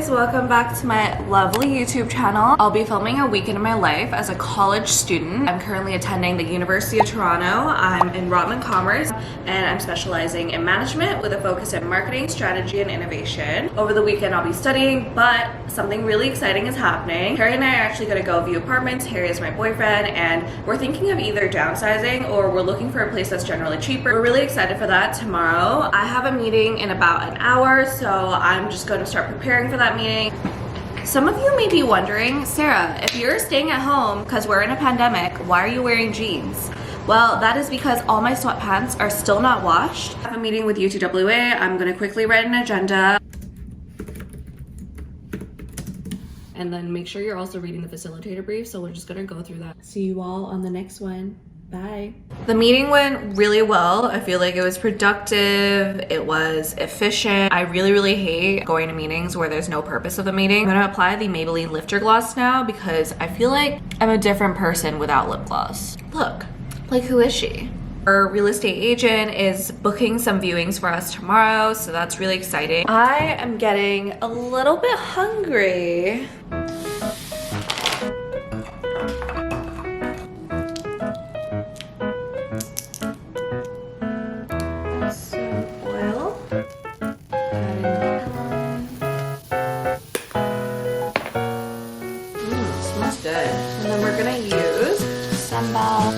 guys, welcome back to my lovely YouTube channel. I'll be filming a weekend in my life as a college student. I'm currently attending the University of Toronto. I'm in Rotman Commerce and I'm specializing in management with a focus in marketing, strategy, and innovation. Over the weekend I'll be studying, but something really exciting is happening. Harry and I are actually going to go view apartments. Harry is my boyfriend and we're thinking of either downsizing or we're looking for a place that's generally cheaper. We're really excited for that tomorrow. I have a meeting in about an hour, so I'm just going to start preparing for that meeting. Some of you may be wondering, Sarah, if you're staying at home because we're in a pandemic, why are you wearing jeans? Well, that is because all my sweatpants are still not washed. I have a meeting with UTWA. I'm going to quickly write an agenda. And then make sure you're also reading the facilitator brief, so we're just going to go through that. See you all on the next one. Bye. The meeting went really well. I feel like it was productive. It was efficient. I really hate going to meetings where there's no purpose of the meeting. I'm gonna apply the Maybelline lifter gloss now because I feel like I'm a different person without lip gloss. Look, like who is she? Our real estate agent is booking some viewings for us tomorrow, so that's really exciting. I am getting a little bit hungry.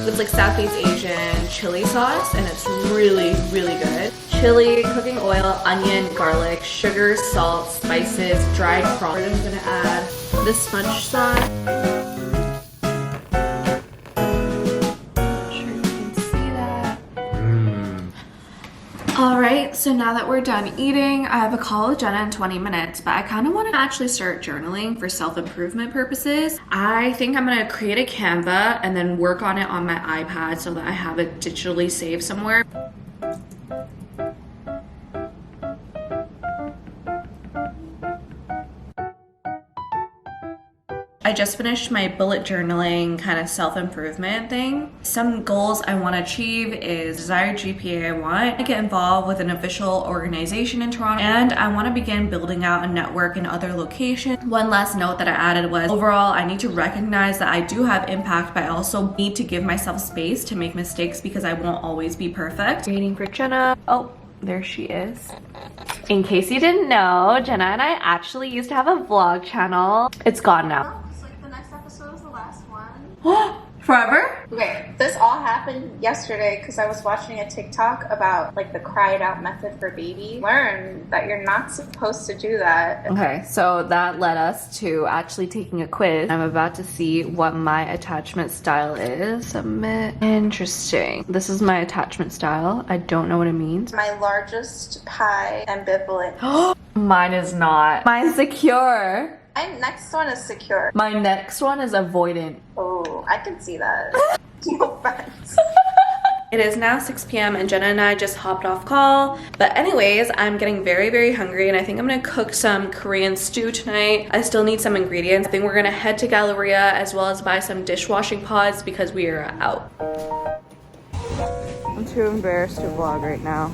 It's like Southeast Asian chili sauce and it's really good. Chili, cooking oil, onion, garlic, sugar, salt, spices, dried prawns. I'm gonna add the sponge sauce. Not sure you can see that. Alright, so now that we're done eating, I have a call with Jenna in 20 minutes, but I kind of want to actually start journaling for self-improvement purposes. I think I'm going to create a Canva and then work on it on my iPad so that I have it digitally saved somewhere. I just finished my bullet journaling kind of self-improvement thing. Some goals I want to achieve is desired GPA I want to get involved with an official organization in Toronto, and I want to begin building out a network in other locations. One last note that I added was overall I need to recognize that I do have impact, but I also need to give myself space to make mistakes because I won't always be perfect. Waiting for Jenna. Oh, there she is. In case you didn't know, Jenna and I actually used to have a vlog channel. It's gone now. Forever? Okay, this all happened yesterday because I was watching a TikTok about like the cry it out method for baby. Learn that you're not supposed to do that. Okay, so that led us to actually taking a quiz. I'm about to see what my attachment style is. Submit. Interesting. This is my attachment style. I don't know what it means. My largest pie, ambivalent. Mine is not. Mine's secure. My next one is secure. My next one is avoidant. Oh, I can see that. No offense. It is now 6 p.m. and Jenna and I just hopped off call. But anyways, I'm getting very hungry and I think I'm gonna cook some Korean stew tonight. I still need some ingredients. I think we're gonna head to Galleria as well as buy some dishwashing pods because we are out. I'm too embarrassed to vlog right now.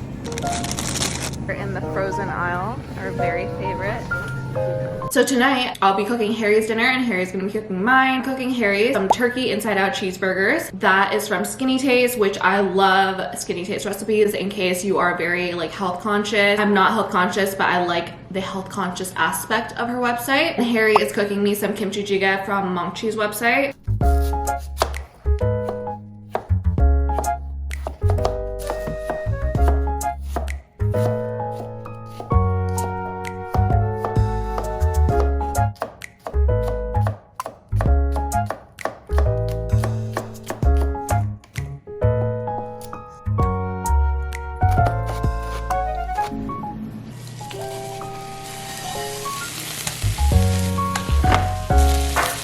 We're in the frozen aisle, our very favorite. So tonight, I'll be cooking Harry's dinner and Harry's gonna be cooking mine. Cooking Harry's some turkey inside out cheeseburgers. That is from Skinny Taste, which I love Skinny Taste recipes in case you are very like health conscious. I'm not health conscious, but I like the health conscious aspect of her website. And Harry is cooking me some kimchi jjigae from Mongchi's website.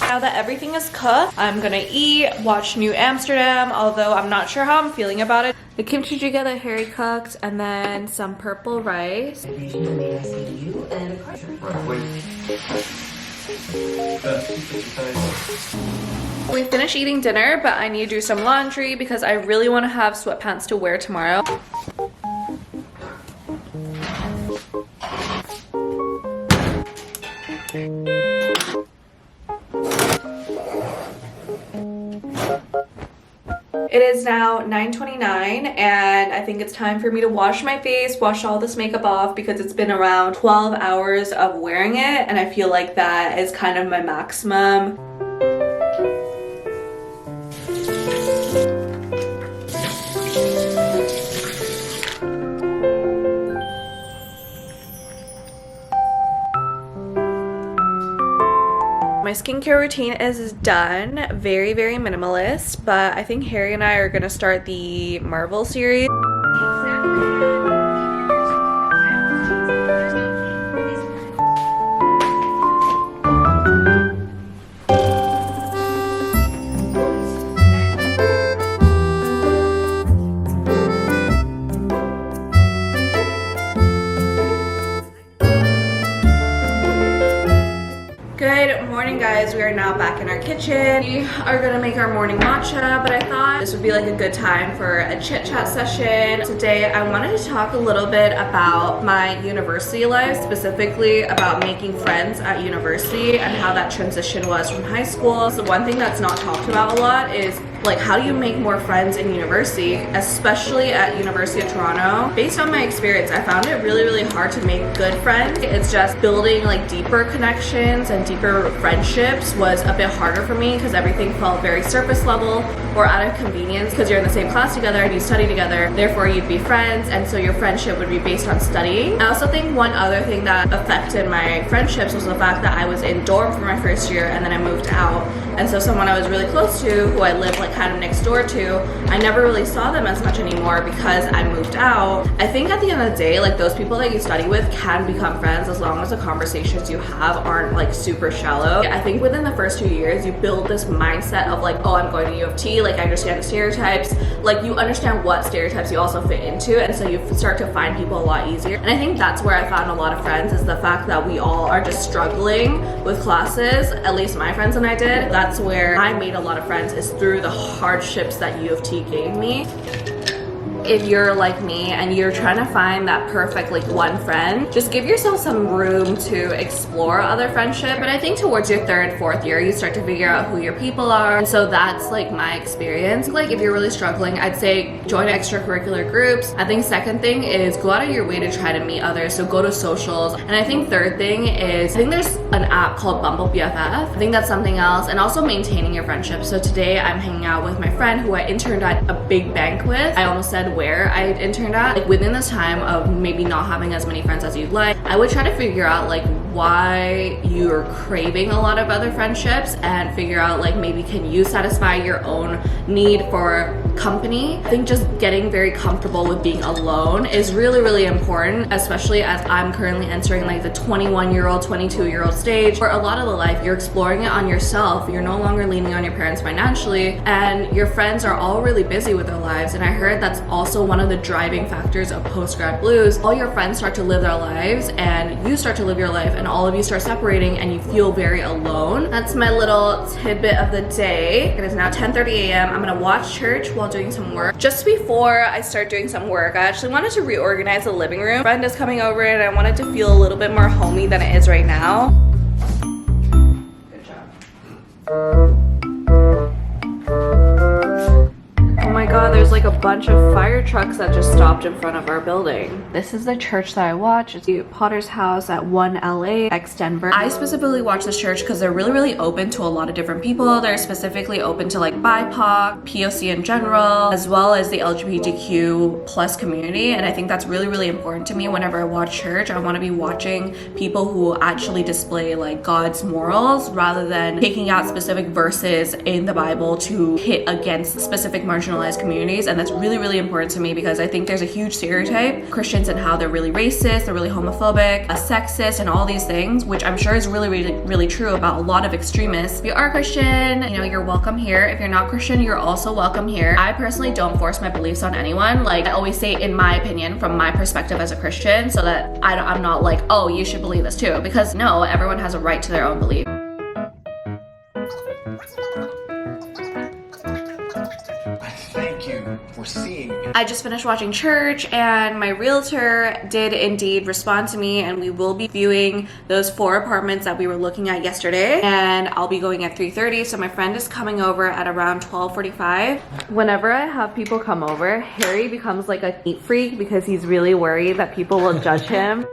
Now that everything is cooked, I'm gonna eat, watch New Amsterdam, although I'm not sure how I'm feeling about it. The kimchi jjigae that Harry cooked, and then some purple rice. We finished eating dinner, but I need to do some laundry because I really want to have sweatpants to wear tomorrow. It is now 9:29 and I think it's time for me to wash my face, wash all this makeup off because it's been around 12 hours of wearing it and I feel like that is kind of my maximum. My skincare routine is done. Very, very minimalist, but I think Harry and I are gonna start the Marvel series. Good morning, guys. We are now back in our kitchen. We are gonna make our morning matcha, but I thought this would be like a good time for a chit chat session. Today I wanted to talk a little bit about my university life, specifically about making friends at university and how that transition was from high school. So one thing that's not talked about a lot is like, how do you make more friends in university, especially at University of Toronto? Based on my experience, I found it really, really hard to make good friends. It's just building like deeper connections and deeper friendships was a bit harder for me because everything felt very surface level or out of convenience because you're in the same class together and you study together, therefore you'd be friends, and so your friendship would be based on studying. I also think one other thing that affected my friendships was the fact that I was in dorm for my first year and then I moved out, and so someone I was really close to, who I lived like kind of next door to, I never really saw them as much anymore because I moved out. I think at the end of the day, like, those people that you study with can become friends as long as the conversations you have aren't like super shallow. I think within the first 2 years you build this mindset of like, oh, I'm going to U of T, like I understand the stereotypes, like you understand what stereotypes you also fit into, and so you start to find people a lot easier. And I think that's where I found a lot of friends, is the fact that we all are just struggling with classes, at least my friends and I did. That's where I made a lot of friends, is through the hardships that U of T gave me. If you're like me and you're trying to find that perfect like one friend, just give yourself some room to explore other friendship. But I think towards your 3rd, 4th year, you start to figure out who your people are. And so that's like my experience. Like if you're really struggling, I'd say join extracurricular groups. I think second thing is go out of your way to try to meet others. So go to socials. And I think third thing is, I think there's an app called Bumble BFF. I think that's something else. And also maintaining your friendship. So today I'm hanging out with my friend who I interned at a big bank with. I almost said where I interned at. Like within this time of maybe not having as many friends as you'd like, I would try to figure out like why you're craving a lot of other friendships and figure out like maybe can you satisfy your own need for company. I think just getting very comfortable with being alone is really, really important, especially as I'm currently entering like the 21-year-old, 22-year-old stage, where a lot of the life you're exploring it on yourself. You're no longer leaning on your parents financially, and your friends are all really busy with their lives. And I heard that's also one of the driving factors of post-grad blues. All your friends start to live their lives and you start to live your life, and all of you start separating and you feel very alone. That's my little tidbit of the day. It is now 10:30 a.m. I'm gonna watch church while doing some work. Just before I start doing some work, I actually wanted to reorganize the living room. A friend is coming over and I wanted to feel a little bit more homey than it is right now. Good job. Oh my god, there's like a bunch of fire trucks that just stopped in front of our building. This is the church that I watch. It's the Potter's House at 1 LA, X Denver. I specifically watch this church because they're really, really open to a lot of different people. They're specifically open to like BIPOC, POC in general, as well as the LGBTQ plus community. And I think that's really, really important to me whenever I watch church. I want to be watching people who actually display like God's morals rather than taking out specific verses in the Bible to hit against specific marginalized communities. And that's really, really important to me because I think there's a huge stereotype Christians and how they're really racist, they're really homophobic, sexist, and all these things, which I'm sure is really, really, really true about a lot of extremists. If you are Christian, you know, you're welcome here. If you're not Christian, you're also welcome here. I personally don't force my beliefs on anyone. Like I always say, in my opinion, from my perspective as a Christian, so that I'm not like, oh, you should believe this too, because no, everyone has a right to their own belief. Thank you. been foreseeing. I just finished watching church and my realtor did indeed respond to me, and we will be viewing those 4 apartments that we were looking at yesterday, and I'll be going at 3:30. So my friend is coming over at around 12:45. Whenever I have people come over, Harry becomes like a neat freak because he's really worried that people will judge him.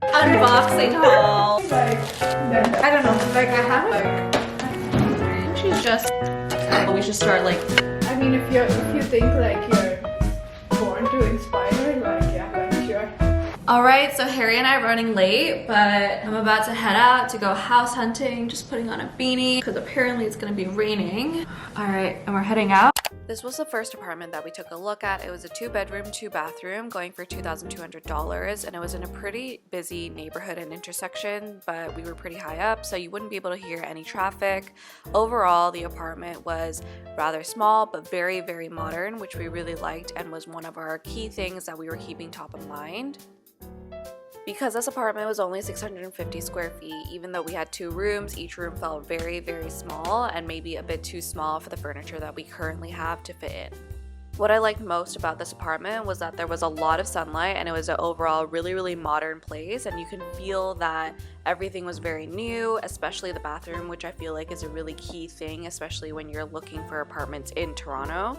Unboxing haul. I don't know, like I have like, she's just, we should start like, I mean, if you think like you're born to inspire, like yeah, like sure. all right, so Harry and I are running late, but I'm about to head out to go house hunting, just putting on a beanie because apparently it's gonna be raining. All right, and we're heading out. This was the first apartment that we took a look at. It was a 2-bedroom, 2-bathroom going for $2,200, and it was in a pretty busy neighborhood and intersection, but we were pretty high up, so you wouldn't be able to hear any traffic. Overall, the apartment was rather small, but very, very modern, which we really liked and was one of our key things that we were keeping top of mind. Because this apartment was only 650 square feet, even though we had 2 rooms, each room felt very, very small and maybe a bit too small for the furniture that we currently have to fit in. What I liked most about this apartment was that there was a lot of sunlight, and it was an overall really, really modern place, and you can feel that everything was very new, especially the bathroom, which I feel like is a really key thing, especially when you're looking for apartments in Toronto.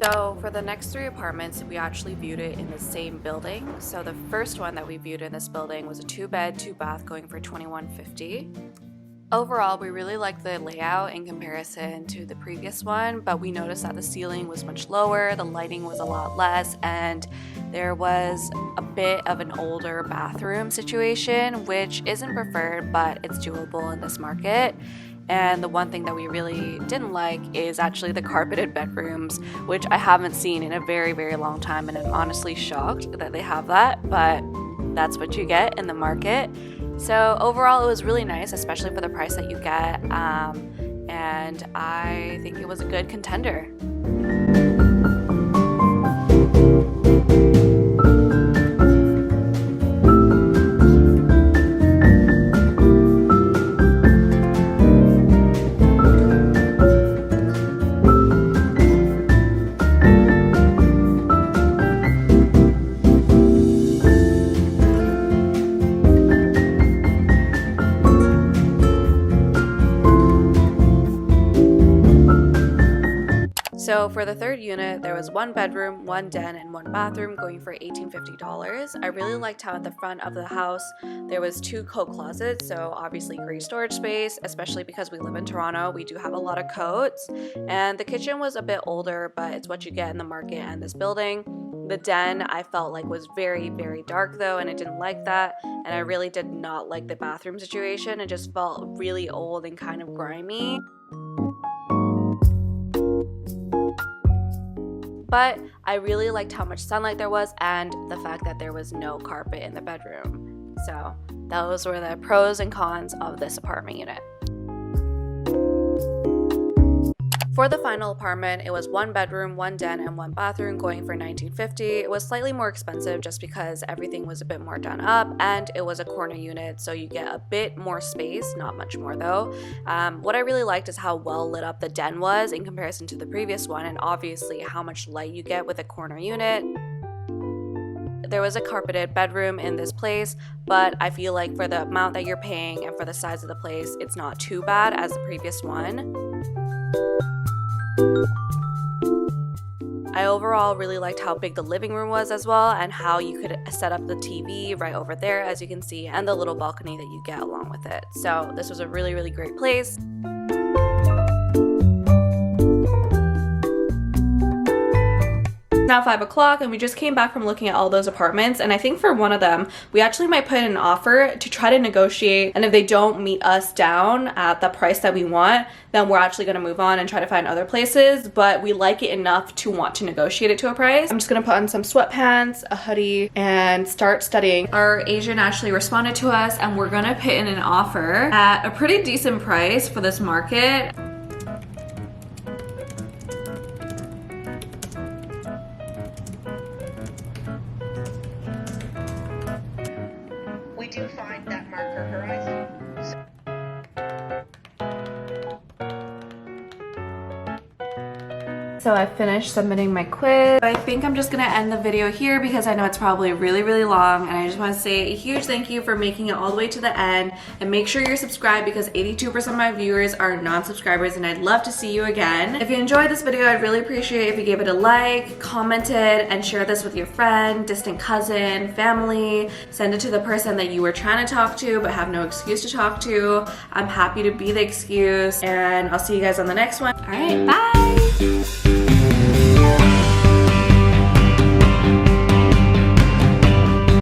So for the next 3 apartments, we actually viewed it in the same building. So the first one that we viewed in this building was a 2-bed, 2-bath going for $2,150. Overall, we really liked the layout in comparison to the previous one, but we noticed that the ceiling was much lower, the lighting was a lot less, and there was a bit of an older bathroom situation, which isn't preferred, but it's doable in this market. And the one thing that we really didn't like is actually the carpeted bedrooms, which I haven't seen in a very, very long time, and I'm honestly shocked that they have that, but that's what you get in the market. So overall, it was really nice, especially for the price that you get, and I think it was a good contender. So for the third unit, there was 1 bedroom, 1 den, and 1 bathroom going for $1,850. I really liked how at the front of the house there was 2 coat closets, so obviously great storage space, especially because we live in Toronto. We do have a lot of coats, and the kitchen was a bit older, but it's what you get in the market and this building. The den I felt like was very, very dark though, and I didn't like that, and I really did not like the bathroom situation. It just felt really old and kind of grimy. But I really liked how much sunlight there was and the fact that there was no carpet in the bedroom. So those were the pros and cons of this apartment unit. For the final apartment, it was 1 bedroom, 1 den, and 1 bathroom going for $1,950. It was slightly more expensive just because everything was a bit more done up, and it was a corner unit, so you get a bit more space, not much more though. What I really liked is how well lit up the den was in comparison to the previous one, and obviously how much light you get with a corner unit. There was a carpeted bedroom in this place, but I feel like for the amount that you're paying and for the size of the place, it's not too bad as the previous one. I overall really liked how big the living room was as well, and how you could set up the TV right over there, as you can see, and the little balcony that you get along with it. So this was a really, really great place. Now 5 o'clock, and we just came back from looking at all those apartments, and I think for one of them we actually might put in an offer to try to negotiate, and if they don't meet us down at the price that we want, then we're actually going to move on and try to find other places, but we like it enough to want to negotiate it to a price. I'm just going to put on some sweatpants, a hoodie, and start studying. Our agent actually responded to us, and we're going to put in an offer at a pretty decent price for this market. So I finished submitting my quiz. I think I'm just gonna end the video here because I know it's probably really long, and I just want to say a huge thank you for making it all the way to the end, and make sure you're subscribed because 82% of my viewers are non-subscribers, and I'd love to see you again. If you enjoyed this video, I'd really appreciate if you gave it a like, commented, and share this with your friend, distant cousin, family. Send it to the person that you were trying to talk to but have no excuse to talk to. I'm happy to be the excuse, and I'll see you guys on the next one. All right, bye!